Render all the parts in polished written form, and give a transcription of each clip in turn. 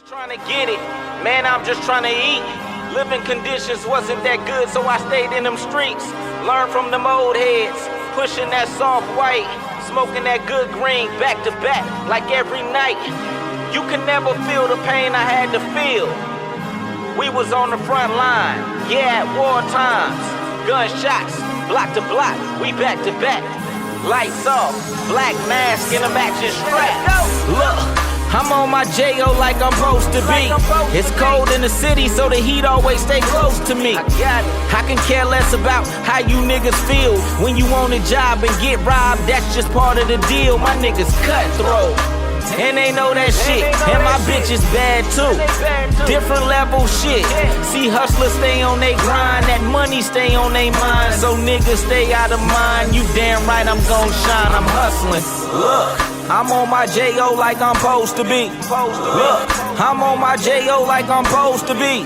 Trying to get it, man, I'm just trying to eat. Living conditions wasn't that good, so I stayed in them streets. Learned from them old heads, pushing that soft white, smoking that good green back to back, like every night. You can never feel the pain I had to feel. We was on the front line, yeah, at war times. Gunshots, block to block, we back to back. Lights off, black mask in a matching strap. Look, I'm on my J.O. like I'm supposed to be. It's cold in the city, so the heat always stay close to me. I can care less about how you niggas feel. When you on a job and get robbed, that's just part of the deal. My niggas cutthroat, and they know that shit. And my bitch is bad too. Different level shit. See hustlers stay on they grind, that money stay on they mind. So niggas stay out of mind. You damn right I'm gon' shine, I'm hustling. Look, I'm on my J.O. like I'm supposed to be. Look, I'm on my J.O. like I'm supposed to be.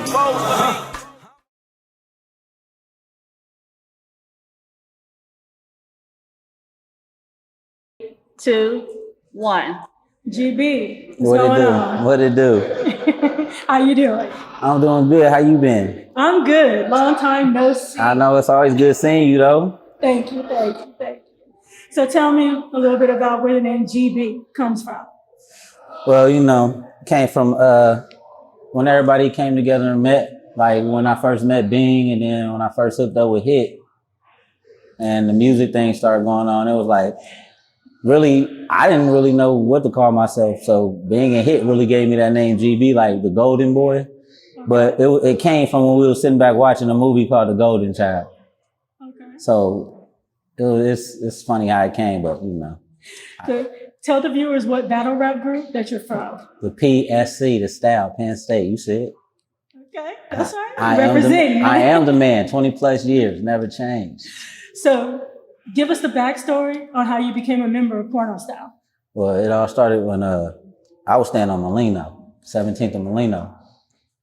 2, 1. GB, what's What going it do? on? What it do? How you doing? I'm doing good. How you been? I'm good. Long time no see. I know it's always good seeing you though. Thank you. So tell me a little bit about where the name GB comes from. Well, you know, came from when everybody came together and met. Like when I first met Bing, and then when I first hooked up with H.I.T, and the music thing started going on. It was like, really, I didn't really know what to call myself. So Bing and H.I.T really gave me that name GB, like the Golden Boy. But it came from when we were sitting back watching a movie called The Golden Child. Okay. So it's funny how it came, but you know. So tell the viewers what battle rap group that you're from. The PSC, the style, Penn State, you see it? Okay, that's right. I am the man, 20 plus years, never changed. So give us the backstory on how you became a member of Porno Style. Well, it all started when I was staying on Molino, 17th and Molino,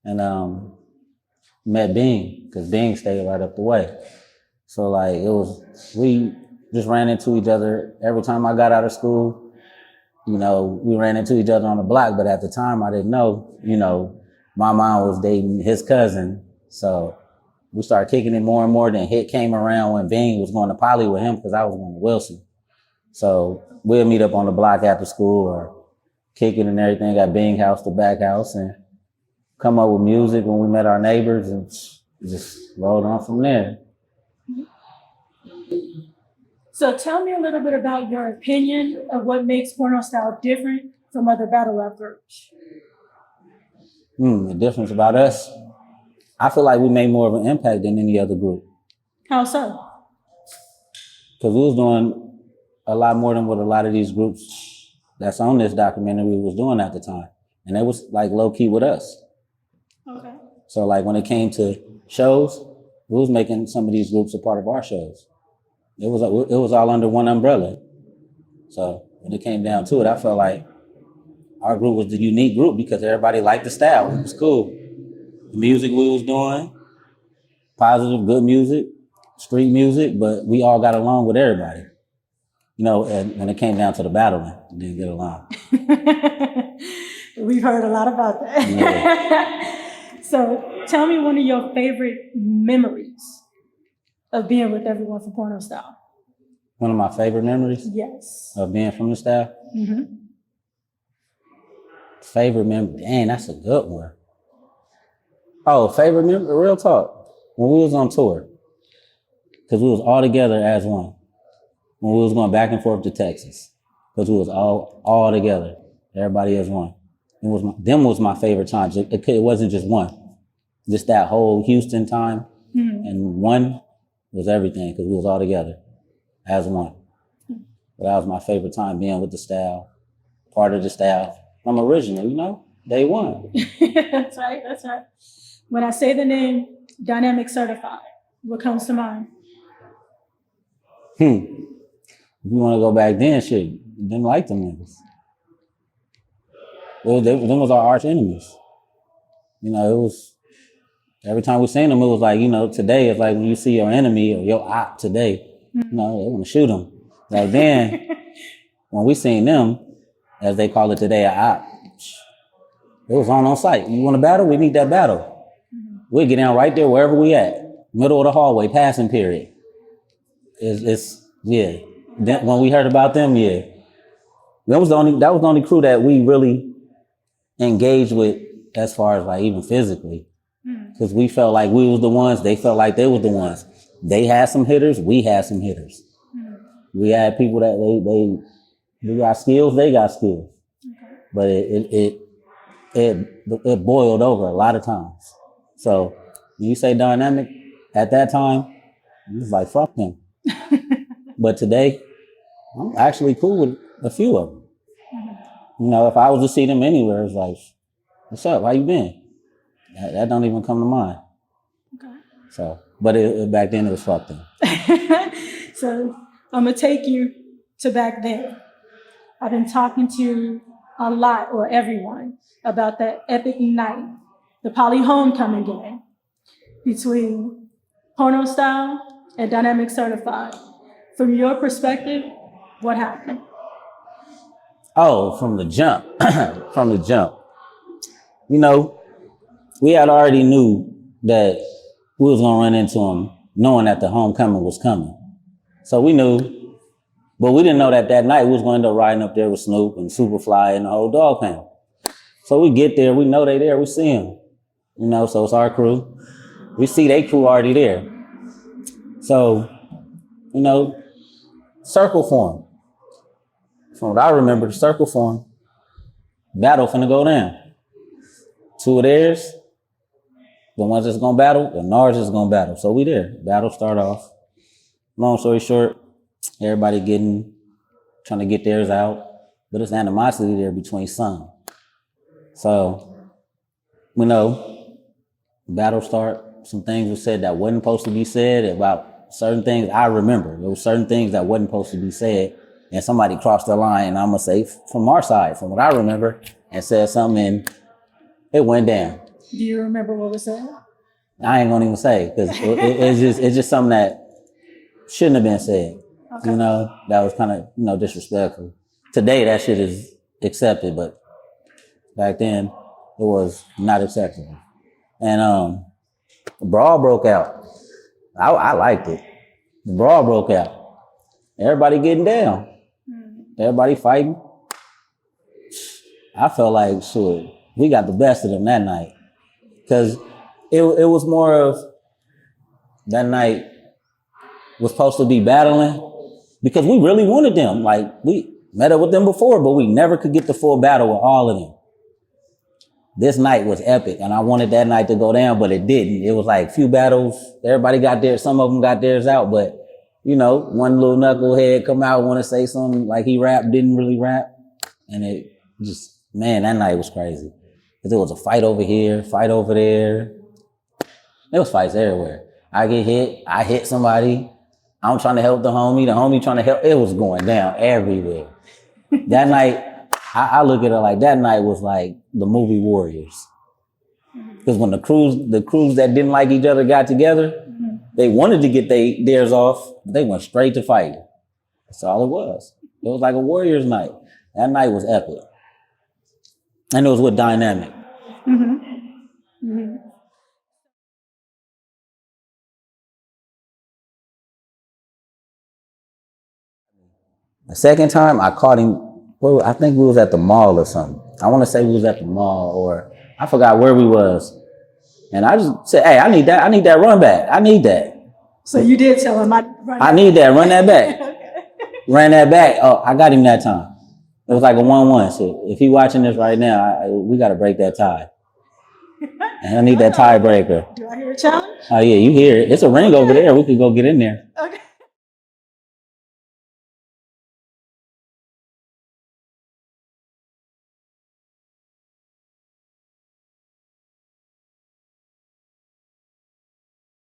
and met Bing, because Bing stayed right up the way. So like we just ran into each other every time I got out of school. You know, we ran into each other on the block, but at the time I didn't know, you know, my mom was dating his cousin. So we started kicking it more and more. Then H.I.T came around when Bing was going to Poly with him because I was going to Wilson. So we'll meet up on the block after school or kick it and everything at Bing house to back house and come up with music when we met our neighbors and just rolled on from there. So tell me a little bit about your opinion of what makes Porno Style different from other battle rap groups. The difference about us, I feel like we made more of an impact than any other group. How so? Because we was doing a lot more than what a lot of these groups that's on this documentary was doing at the time. And it was like low key with us. Okay. So like when it came to shows, we was making some of these groups a part of our shows. It was all under one umbrella. So when it came down to it, I felt like our group was the unique group because everybody liked the style. It was cool. The music we was doing, positive, good music, street music, but we all got along with everybody. You know, and when it came down to the battling, we didn't get along. We've heard a lot about that. Yeah. So tell me one of your favorite memories of being with everyone from Porno Style. One of my favorite memories? Yes. Of being from the style? Mm-hmm. Favorite memory? Dang, that's a good one. Oh, favorite memory? Real talk. When we was on tour. Because we was all together as one. When we was going back and forth to Texas. Because we was all together. Everybody as one. Them was my favorite times. It wasn't just one. Just that whole Houston time. Mm-hmm. And one was everything because we was all together as one. But that was my favorite time being with the style, part of the style. I'm original, you know, day one. That's right. When I say the name Dynamic Certified, what comes to mind? If you want to go back then, shit, didn't like them niggas. Them was our arch enemies. You know, it was, every time we seen them, it was like, you know, today it's like when you see your enemy or your op today, you know, they want to shoot them. Like then, when we seen them, as they call it today, a op, It was on site. You want to battle? We need that battle. We'll get down right there wherever we at. Middle of the hallway, passing period. It's yeah. Then, when we heard about them, yeah. That was the only crew that we really engaged with as far as like even physically. Because we felt like we was the ones, they felt like they was the ones. They had some hitters, we had some hitters. We had people that they got skills, they got skills. But it boiled over a lot of times. So when you say dynamic, at that time, it was like fuck them. But today, I'm actually cool with a few of them. You know, if I was to see them anywhere, it's like, what's up? How you been? That don't even come to mind. Okay. So, but back then it was fuck them. So I'm gonna take you to back then. I've been talking to a lot, or everyone, about that epic night, the Poly Homecoming game between Porno Style and Dynamic Certified. From your perspective, what happened? Oh, from the jump. From the jump. You know, we had already knew that we was gonna run into him, knowing that the homecoming was coming. So we knew, but we didn't know that night we was going to end up riding up there with Snoop and Superfly and the whole dog pound. So we get there, we know they there, we see them. You know, so it's our crew. We see they crew already there. So, you know, circle form. From what I remember, the circle form, battle finna go down. Two of theirs, the ones that's gonna battle, and ours is gonna battle. So we there. Battle start off. Long story short, everybody trying to get theirs out, but it's animosity there between some. So, you know, battle start, some things were said that wasn't supposed to be said about certain things. I remember there were certain things that wasn't supposed to be said, and somebody crossed the line, and I'm gonna say from our side, from what I remember, and said something, and it went down. Do you remember what was said? I ain't gonna even say, because it's just something that shouldn't have been said. Okay. You know, that was kind of, you know, disrespectful. Today that shit is accepted, but back then it was not acceptable. And the brawl broke out. I liked it. The brawl broke out. Everybody getting down. Everybody fighting. I felt like, shit, we got the best of them that night. Because it was more of, that night was supposed to be battling, because we really wanted them. Like, we met up with them before, but we never could get the full battle with all of them. This night was epic, and I wanted that night to go down, but it didn't. It was like few battles. Everybody got theirs. Some of them got theirs out, but, you know, one little knucklehead come out, want to say something like he rapped, didn't really rap. And it just, man, that night was crazy. Because there was a fight over here, fight over there. There was fights everywhere. I get hit, I hit somebody. I'm trying to help the homie trying to help. It was going down everywhere. That night, I look at it like that night was like the movie Warriors. Because when the crews that didn't like each other got together, they wanted to get theirs off, but they went straight to fighting. That's all it was. It was like a Warriors night. That night was epic. And it was with Dynamic. The second time I caught him, well, I think we was at the mall or something. I want to say we was at the mall, or I forgot where we was. And I just said, hey, I need that run back. I need that. So you did tell him I need that, run that back. Okay. Ran that back. Oh, I got him that time. It was like a 1-1. So if he watching this right now, we got to break that tie. And I need that tiebreaker. Do I hear a challenge? Oh yeah, you hear it. It's a ring over there. We could go get in there. Okay.